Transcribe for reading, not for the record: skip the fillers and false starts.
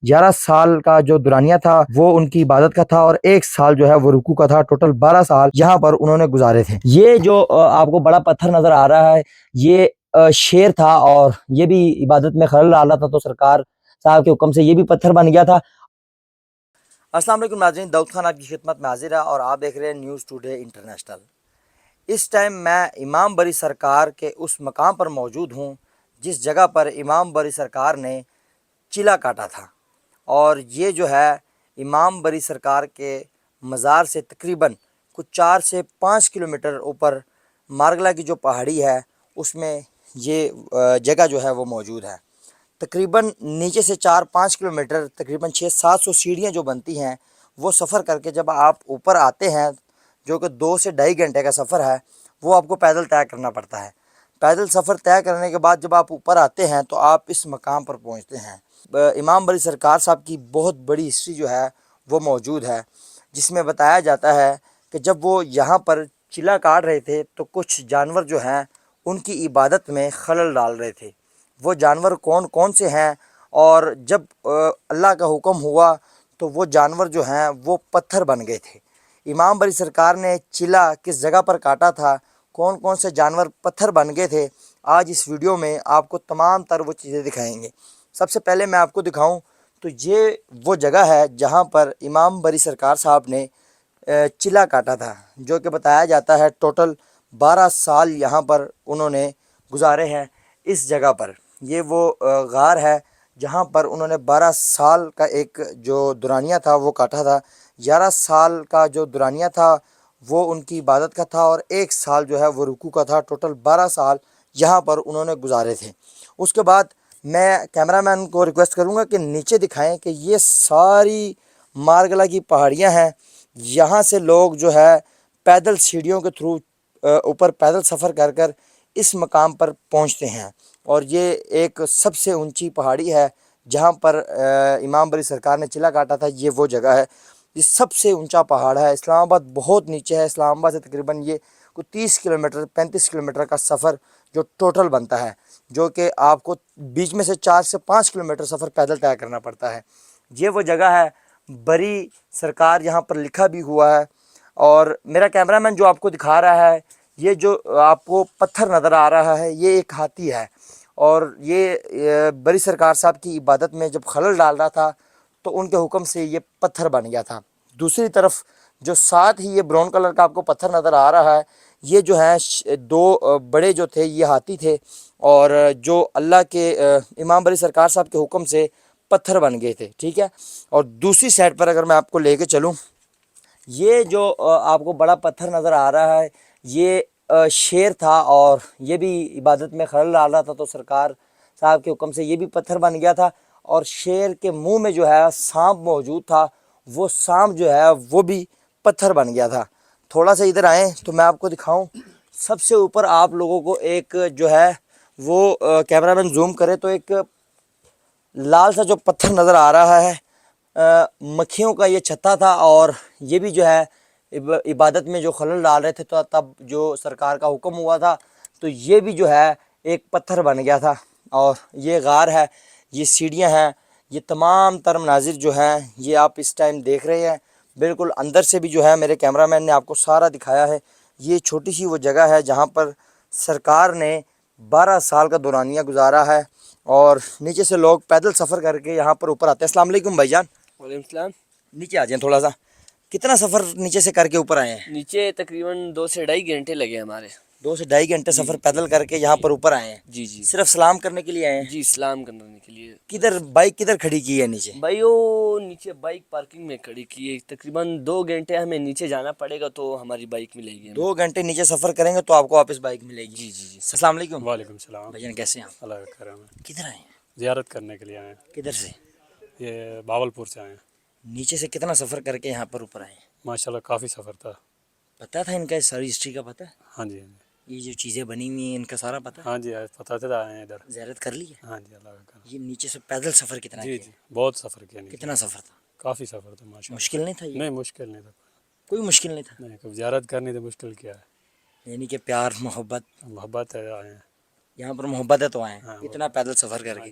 11 سال کا جو دورانیہ تھا وہ ان کی عبادت کا تھا، اور 1 سال جو ہے وہ رکوع کا تھا۔ ٹوٹل 12 سال یہاں پر انہوں نے گزارے تھے۔ یہ جو آپ کو بڑا پتھر نظر آ رہا ہے، یہ شیر تھا، اور یہ بھی عبادت میں خلل ڈال رہا تھا، تو سرکار صاحب کے حکم سے یہ بھی پتھر بن گیا تھا۔ السلام علیکم ناظرین، داؤد خان آپ کی خدمت میں حاضر ہے، اور آپ دیکھ رہے ہیں نیوز ٹوڈے انٹرنیشنل۔ اس ٹائم میں امام بری سرکار کے اس مقام پر موجود ہوں جس جگہ پر امام بری سرکار نے چلا کاٹا تھا، اور یہ جو ہے امام بری سرکار کے مزار سے تقریباً کچھ 4 سے 5 کلومیٹر اوپر مارگلا کی جو پہاڑی ہے اس میں یہ جگہ جو ہے وہ موجود ہے۔ تقریباً نیچے سے 4-5 کلومیٹر، تقریباً 600-700 سیڑھیاں جو بنتی ہیں، وہ سفر کر کے جب آپ اوپر آتے ہیں، جو کہ 2 سے 2.5 گھنٹے کا سفر ہے، وہ آپ کو پیدل طے کرنا پڑتا ہے۔ پیدل سفر طے کرنے کے بعد جب آپ اوپر آتے ہیں تو آپ اس مقام پر پہنچتے ہیں۔ امام بری سرکار صاحب کی بہت بڑی ہسٹری جو ہے وہ موجود ہے، جس میں بتایا جاتا ہے کہ جب وہ یہاں پر چلا کاٹ رہے تھے تو کچھ جانور جو ہیں ان کی عبادت میں خلل ڈال رہے تھے۔ وہ جانور کون کون سے ہیں، اور جب اللہ کا حکم ہوا تو وہ جانور جو ہیں وہ پتھر بن گئے تھے۔ امام بری سرکار نے چلا کس جگہ پر کاٹا تھا، کون کون سے جانور پتھر بن گئے تھے، آج اس ویڈیو میں آپ کو تمام تر وہ چیزیں دکھائیں گے۔ سب سے پہلے میں آپ کو دکھاؤں تو یہ وہ جگہ ہے جہاں پر امام بری سرکار صاحب نے چلا کاٹا تھا، جو کہ بتایا جاتا ہے ٹوٹل 12 سال یہاں پر انہوں نے گزارے ہیں اس جگہ پر۔ یہ وہ غار ہے جہاں پر انہوں نے 12 سال کا ایک جو دورانیہ تھا وہ کاٹا تھا۔ 11 سال کا جو دورانیہ تھا وہ ان کی عبادت کا تھا، اور 1 سال جو ہے وہ رکوع کا تھا۔ ٹوٹل 12 سال یہاں پر انہوں نے گزارے تھے۔ اس کے بعد میں کیمرہ مین کو ریکویسٹ کروں گا کہ نیچے دکھائیں کہ یہ ساری مارگلا کی پہاڑیاں ہیں۔ یہاں سے لوگ جو ہے پیدل سیڑھیوں کے تھرو اوپر پیدل سفر کر کر اس مقام پر پہنچتے ہیں، اور یہ ایک سب سے اونچی پہاڑی ہے جہاں پر امام بری سرکار نے چلا کاٹا تھا۔ یہ وہ جگہ ہے، یہ سب سے اونچا پہاڑ ہے۔ اسلام آباد بہت نیچے ہے، اسلام آباد سے تقریباً یہ کوئی 30 کلومیٹر 35 کلومیٹر کا سفر جو ٹوٹل بنتا ہے، جو کہ آپ کو بیچ میں سے 4 سے 5 کلومیٹر سفر پیدل طے کرنا پڑتا ہے۔ یہ وہ جگہ ہے، بری سرکار یہاں پر لکھا بھی ہوا ہے، اور میرا کیمرہ مین جو آپ کو دکھا رہا ہے، یہ جو آپ کو پتھر نظر آ رہا ہے یہ ایک ہاتھی ہے، اور یہ بری سرکار صاحب کی عبادت میں جب خلل ڈال رہا تھا تو ان کے حکم سے یہ پتھر بن گیا تھا۔ دوسری طرف جو ساتھ ہی یہ براؤن کلر کا آپ کو پتھر نظر آ رہا ہے، یہ جو ہے 2 بڑے جو تھے یہ ہاتھی تھے، اور جو اللہ کے امام بری سرکار صاحب کے حکم سے پتھر بن گئے تھے، ٹھیک ہے۔ اور دوسری سائڈ پر اگر میں آپ کو لے کے چلوں، یہ جو آپ کو بڑا پتھر نظر آ رہا ہے یہ شیر تھا، اور یہ بھی عبادت میں خلل ڈال رہا تھا، تو سرکار صاحب کے حکم سے یہ بھی پتھر بن گیا تھا۔ اور شیر کے منہ میں جو ہے سانپ موجود تھا، وہ سانپ جو ہے وہ بھی پتھر بن گیا تھا۔ تھوڑا سا ادھر آئیں تو میں آپ کو دکھاؤں، سب سے اوپر آپ لوگوں کو ایک جو ہے وہ کیمرہ مین زوم کرے تو ایک لال سا جو پتھر نظر آ رہا ہے، مکھیوں کا یہ چھتا تھا، اور یہ بھی جو ہے عبادت میں جو خلل ڈال رہے تھے تو تب جو سرکار کا حکم ہوا تھا تو یہ بھی جو ہے ایک پتھر بن گیا تھا۔ اور یہ غار ہے، یہ سیڑھیاں ہیں، یہ تمام تر مناظر جو ہیں یہ آپ اس ٹائم دیکھ رہے ہیں۔ بالکل اندر سے بھی جو ہے میرے کیمرہ مین نے آپ کو سارا دکھایا ہے۔ یہ چھوٹی سی وہ جگہ ہے جہاں پر سرکار نے 12 سال کا دورانیہ گزارا ہے، اور نیچے سے لوگ پیدل سفر کر کے یہاں پر اوپر آتے ہیں۔ السلام علیکم بھائی جان۔ وعلیکم السلام۔ نیچے آ جائیں تھوڑا سا، کتنا سفر نیچے سے کر کے اوپر آئے ہیں؟ نیچے تقریباً 2 سے 2.5 گھنٹے لگے ہمارے۔ 2 سے 2.5 گھنٹے سفر پیدل کر کے یہاں پر اوپر آئے ہیں؟ جی جی صرف سلام کرنے کے لیے آئے ہیں؟ جی، اسلام کرنے کے لیے۔ کدھر بائک کدھر کھڑی کی ہے نیچے؟ بھائی وہ نیچے بائک پارکنگ میں کھڑی کی ہے، تقریباً 2 گھنٹے ہمیں نیچے جانا پڑے گا تو ہماری بائک ملے گی ہمیں۔ 2 گھنٹے نیچے سفر کریں گے تو آپ کو واپس بائک ملے گی؟ جی جی جی۔ السلام علیکم۔ وعلیکم السلام۔ بھائی جان کیسے ہیں آپ؟ اللہ کا کرم ہے۔ کدھر آئے ہیں؟ زیارت کرنے کے لیے آئے ہیں۔ کدھر سے؟ یہ باولپور سے آئے ہیں۔ نیچے سے کتنا سفر کر کے یہاں پر اوپر آئے ہیں؟ ماشاءاللہ کافی سفر تھا۔ پتہ تھا ان کا ساری ہسٹری کا پتہ ہے؟ ہاں جی ہاں جی یہ جو چیزیں بنی ہوئی ہیں ان کا سارا پتہ ہے؟ ہاں جی، پتہ تھا آئے ہیں ادھر۔ زیارت کر لی ہے؟ ہاں جی، اللہ کا کرم۔ یہ نیچے سے پیدل سفر کتنا جی کیا؟ جی، بہت سفر کیا نیچے۔ کتنا سفر تھا؟ کافی سفر تھا ماشاءاللہ۔ مشکل نہیں تھا یہ؟ نہیں مشکل نہیں تھا، کوئی مشکل نہیں تھا؟ نہیں کب زیارت کرنی تو مشکل کیا ہے؟ یعنی کہ پیار محبت، محبت ہے، آئے ہیں۔ یہاں پر محبت ہے تو آئے ہیں ہاں، اتنا پیدل سفر کر کے۔